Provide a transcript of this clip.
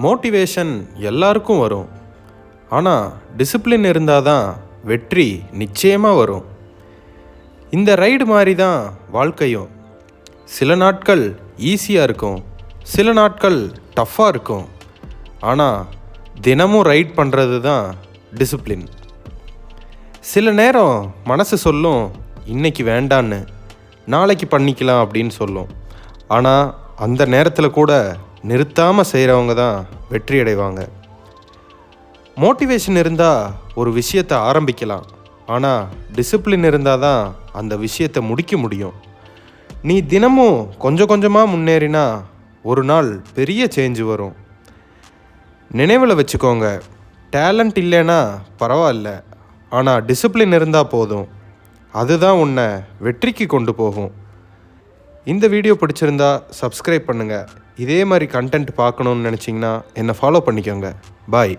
Motivation எல்லாருக்கும் வரும். ஆனால் டிசிப்ளின் இருந்தால் தான் வெற்றி நிச்சயமாக வரும். இந்த ரைடு மாதிரி தான் வாழ்க்கையும். சில நாட்கள் ஈஸியாக இருக்கும், சில நாட்கள் டஃப்பாக இருக்கும். ஆனால் தினமும் ரைட் பண்ணுறது தான் டிசிப்ளின். சில நேரம் மனசு சொல்லும் இன்னைக்கு வேண்டான்னு, நாளைக்கு பண்ணிக்கலாம் அப்படின்னு சொல்லும். ஆனால் அந்த நேரத்தில் கூட நிறுத்தாமல் செய்கிறவங்க தான் வெற்றி அடைவாங்க. மோட்டிவேஷன் இருந்தால் ஒரு விஷயத்தை ஆரம்பிக்கலாம், ஆனால் டிசிப்ளின் இருந்தால் தான் அந்த விஷயத்தை முடிக்க முடியும். நீ தினமும் கொஞ்சம் கொஞ்சமாக முன்னேறினா ஒரு நாள் பெரிய சேஞ்சு வரும். நினைவில் வச்சுக்கோங்க, டேலண்ட் இல்லைன்னா பரவாயில்ல, ஆனால் டிசிப்ளின் இருந்தால் போதும். அதுதான் உன்னை வெற்றிக்கு கொண்டு போகும். இந்த வீடியோ பிடிச்சிருந்தா சப்ஸ்கிரைப் பண்ணுங்கள். இதே மாதிரி கண்டென்ட் பார்க்கணுன்னு நினச்சிங்கன்னா என்னை ஃபாலோ பண்ணிக்கோங்க. பாய்.